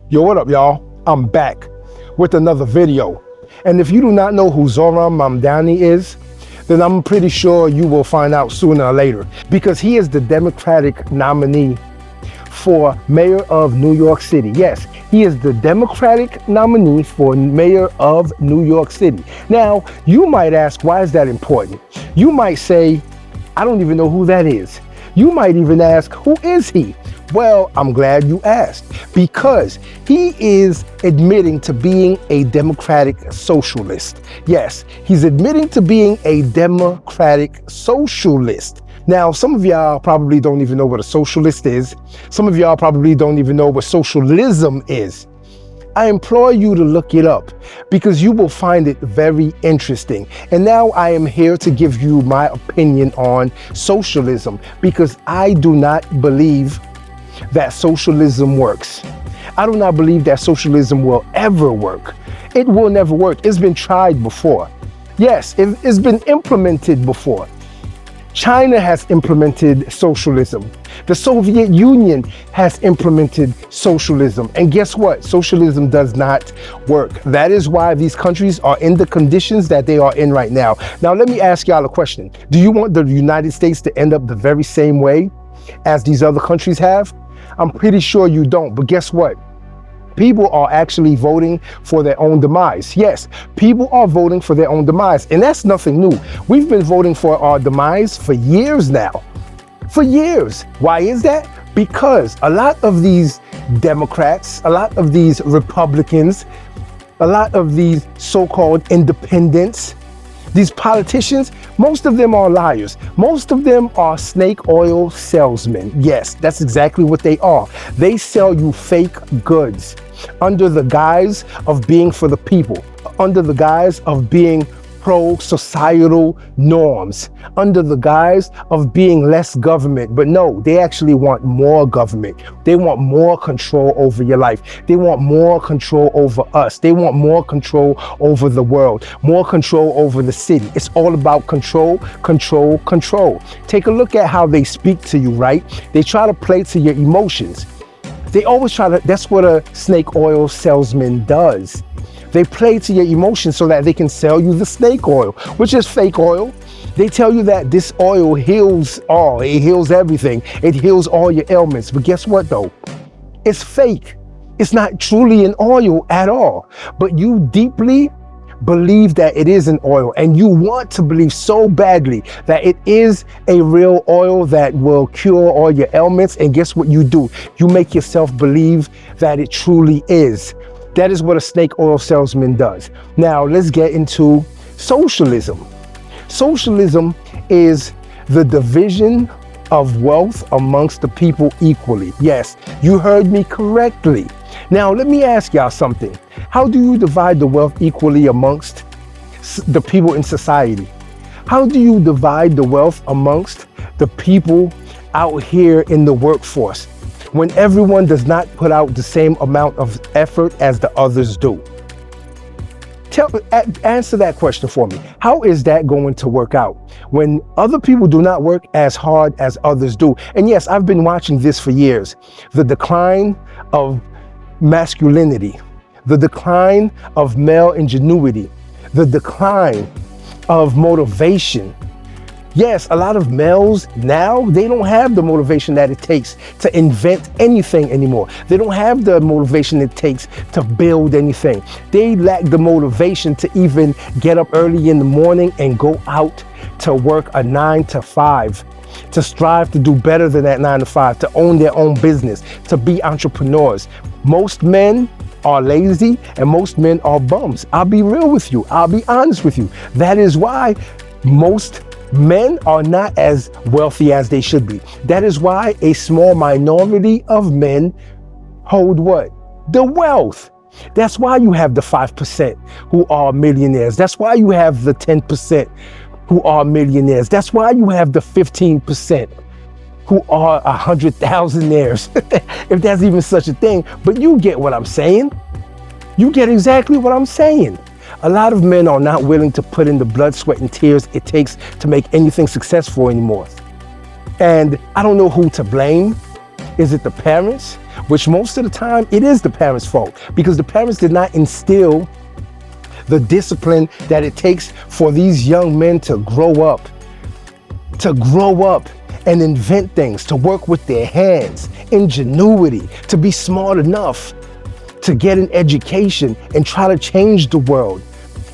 Yo, what up, y'all? I'm back with another video. And if you do not know who Zohran Mamdani is, then I'm pretty sure you will find out sooner or later, because he is the Democratic nominee for mayor of New York City. Yes, he is the Democratic nominee for mayor of New York City. Now, you might ask, why is that important? You might say, I don't even know who that is. You might even ask, who is he? Well, I'm glad you asked, because he is admitting to being a democratic socialist. Yes, he's admitting to being a democratic socialist. Now, some of y'all probably don't even know what a socialist is. Some of y'all probably don't even know what socialism is. I implore you to look it up, because you will find it very interesting. And now I am here to give you my opinion on socialism, because I do not believe that socialism works. I do not believe that socialism will ever work. It will never work. It's been tried before. Yes, it's been implemented before. China has implemented socialism. The Soviet Union has implemented socialism. And guess what? Socialism does not work. That is why these countries are in the conditions that they are in right now. Now, let me ask y'all a question. Do you want the United States to end up the very same way as these other countries have? I'm pretty sure you don't, but guess what? People are actually voting for their own demise. Yes, people are voting for their own demise, and that's nothing new. We've been voting for our demise for years now. For years. Why is that? Because a lot of these Democrats, a lot of these Republicans, a lot of these so-called independents, these politicians, most of them are liars. Most of them are snake oil salesmen. Yes, that's exactly what they are. They sell you fake goods under the guise of being for the people, under the guise of being pro-societal norms, under the guise of being less government. But no, they actually want more government. They want more control over your life. They want more control over us. They want more control over the world, more control over the city. It's all about control, control, control. Take a look at how they speak to you, right? They try to play to your emotions. They always try to, that's what a snake oil salesman does. They play to your emotions so that they can sell you the snake oil, which is fake oil. They tell you that this oil heals all, it heals everything. It heals all your ailments. But guess what though? It's fake. It's not truly an oil at all. But you deeply believe that it is an oil, and you want to believe so badly that it is a real oil that will cure all your ailments. And guess what you do? You make yourself believe that it truly is. That is what a snake oil salesman does. Now, let's get into socialism. Socialism is the division of wealth amongst the people equally. Yes, you heard me correctly. Now, let me ask y'all something. How do you divide the wealth equally amongst the people in society? How do you divide the wealth amongst the people out here in the workforce, when everyone does not put out the same amount of effort as the others do? Answer that question for me. How is that going to work out when other people do not work as hard as others do? And yes, I've been watching this for years. The decline of masculinity, the decline of male ingenuity, the decline of motivation. Yes, a lot of males now, they don't have the motivation that it takes to invent anything anymore. They don't have the motivation it takes to build anything. They lack the motivation to even get up early in the morning and go out to work a 9 to 5, to strive to do better than that 9 to 5, to own their own business, to be entrepreneurs. Most men are lazy and most men are bums. I'll be real with you. I'll be honest with you. That is why most men are not as wealthy as they should be. That is why a small minority of men hold what? The wealth. That's why you have the 5% who are millionaires. That's why you have the 10% who are millionaires. That's why you have the 15% who are 100,000aires, if that's even such a thing. But you get what I'm saying. You get exactly what I'm saying. A lot of men are not willing to put in the blood, sweat, and tears it takes to make anything successful anymore. And I don't know who to blame. Is it the parents? which most of the time it is the parents' fault, because the parents did not instill the discipline that it takes for these young men to grow up and invent things, to work with their hands, ingenuity, to be smart enough to get an education and try to change the world,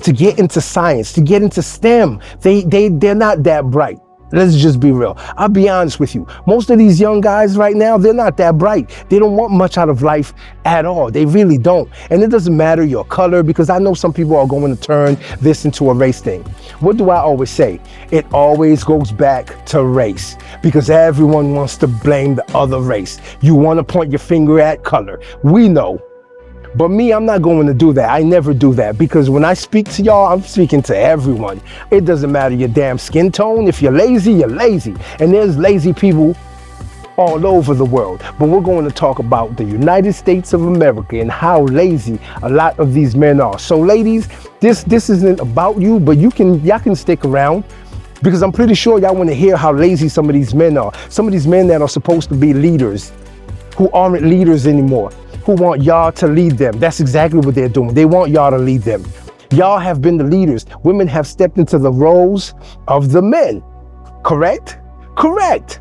to get into science, to get into STEM. They're not that bright. Let's just be real. I'll be honest with you. Most of these young guys right now, they're not that bright. They don't want much out of life at all. They really don't. And it doesn't matter your color, because I know some people are going to turn this into a race thing. What do I always say? It always goes back to race, because everyone wants to blame the other race. You want to point your finger at color. We know. But me, I'm not going to do that. I never do that, because when I speak to y'all, I'm speaking to everyone. It doesn't matter your damn skin tone. If you're lazy, you're lazy. And there's lazy people all over the world. But we're going to talk about the United States of America and how lazy a lot of these men are. So ladies, this isn't about you, but y'all can stick around, because I'm pretty sure y'all want to hear how lazy some of these men are. Some of these men that are supposed to be leaders, who aren't leaders anymore, who want y'all to lead them. That's exactly what they're doing. They want y'all to lead them. Y'all have been the leaders. Women have stepped into the roles of the men. Correct? Correct.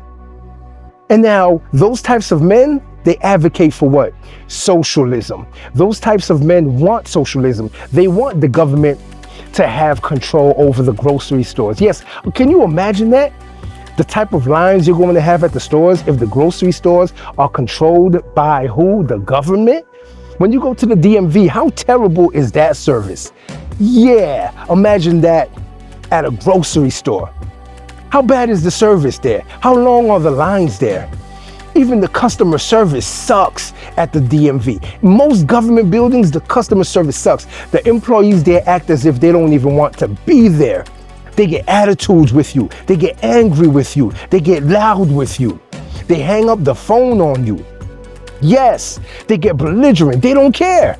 And now those types of men, they advocate for what? Socialism. Those types of men want socialism. They want the government to have control over the grocery stores. Yes, can you imagine that? The type of lines you're going to have at the stores if the grocery stores are controlled by who? The government? When you go to the DMV, how terrible is that service? Yeah, imagine that at a grocery store. How bad is the service there? How long are the lines there? Even the customer service sucks at the DMV. Most government buildings, the customer service sucks. The employees there act as if they don't even want to be there. They get attitudes with you. They get angry with you. They get loud with you. They hang up the phone on you. Yes, they get belligerent. They don't care.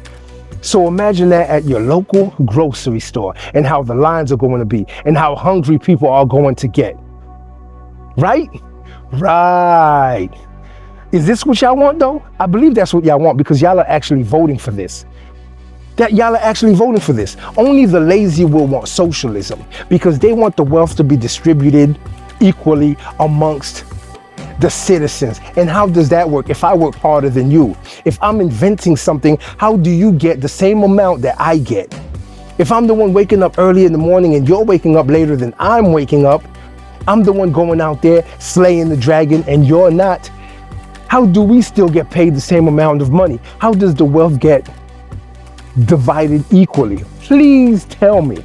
So imagine that at your local grocery store, and how the lines are going to be, and how hungry people are going to get. Right? Right. Is this what y'all want though? I believe that's what y'all want, because y'all are actually voting for this. Y'all are actually voting for this. Only the lazy will want socialism, because they want the wealth to be distributed equally amongst the citizens. And how does that work? If I work harder than you, if I'm inventing something, how do you get the same amount that I get? If I'm the one waking up early in the morning and you're waking up later than I'm waking up, I'm the one going out there slaying the dragon and you're not. How do we still get paid the same amount of money? How does the wealth get divided equally? Please tell me.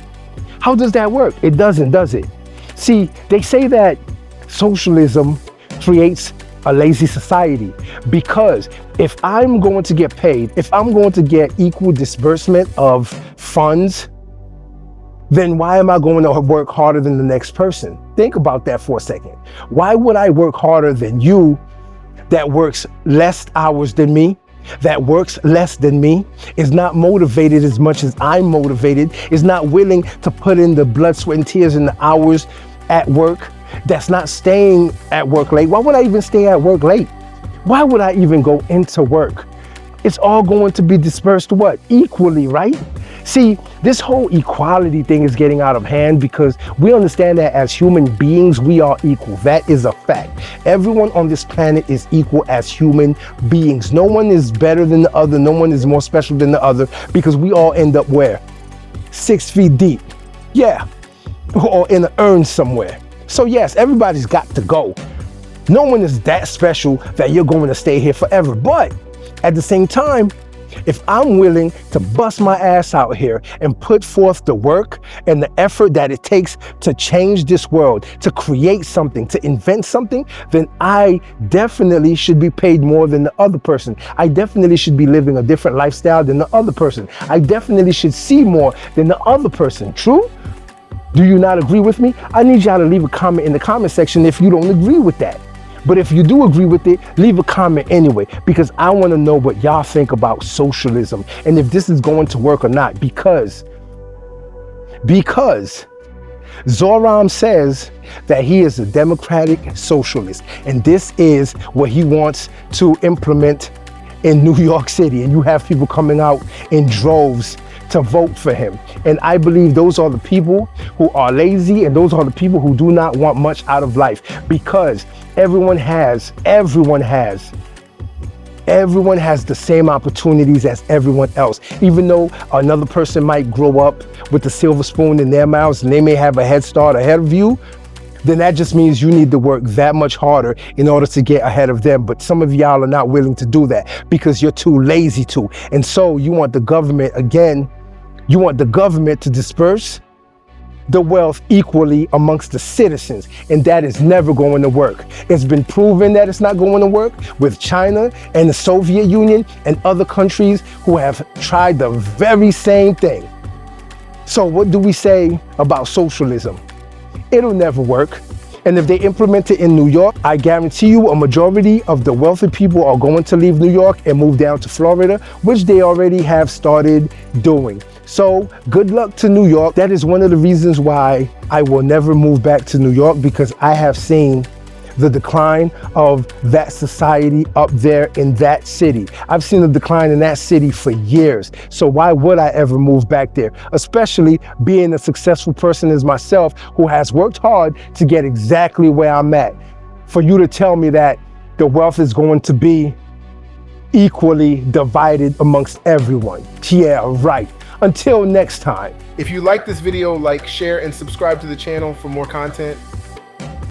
How does that work? It doesn't, does it? See, they say that socialism creates a lazy society, because if I'm going to get paid, if I'm going to get equal disbursement of funds, then why am I going to work harder than the next person? Think about that for a second. Why would I work harder than you that works less hours than me, that works less than me, is not motivated as much as I'm motivated, is not willing to put in the blood, sweat, and tears in the hours at work, that's not staying at work late? Why would I even stay at work late? Why would I even go into work? It's all going to be dispersed what? Equally, right? See, this whole equality thing is getting out of hand, because we understand that as human beings, we are equal. That is a fact. Everyone on this planet is equal as human beings. No one is better than the other. No one is more special than the other, because we all end up where? 6 feet deep. Yeah. Or in an urn somewhere. So yes, everybody's got to go. No one is that special that you're going to stay here forever. But at the same time, if I'm willing to bust my ass out here and put forth the work and the effort that it takes to change this world, to create something, to invent something, then I definitely should be paid more than the other person. I definitely should be living a different lifestyle than the other person. I definitely should see more than the other person. True? Do you not agree with me? I need y'all to leave a comment in the comment section if you don't agree with that. But if you do agree with it, leave a comment anyway, because I want to know what y'all think about socialism and if this is going to work or not, because Zohran says that he is a democratic socialist, and this is what he wants to implement in New York City, and you have people coming out in droves to vote for him. And I believe those are the people who are lazy, and those are the people who do not want much out of life, because everyone has the same opportunities as everyone else. Even though another person might grow up with a silver spoon in their mouths and they may have a head start ahead of you, then that just means you need to work that much harder in order to get ahead of them. But some of y'all are not willing to do that because you're too lazy to. And so you want the government, again, you want the government to disperse the wealth equally amongst the citizens, and that is never going to work. It's been proven that it's not going to work with China and the Soviet Union and other countries who have tried the very same thing. So what do we say about socialism? It'll never work. And if they implement it in New York, I guarantee you a majority of the wealthy people are going to leave New York and move down to Florida, which they already have started doing. So good luck to New York. That is one of the reasons why I will never move back to New York, because I have seen the decline of that society up there in that city. I've seen the decline in that city for years. So why would I ever move back there? Especially being a successful person as myself, who has worked hard to get exactly where I'm at. For you to tell me that the wealth is going to be equally divided amongst everyone. Yeah, right. Until next time. If you like this video, like, share, and subscribe to the channel for more content.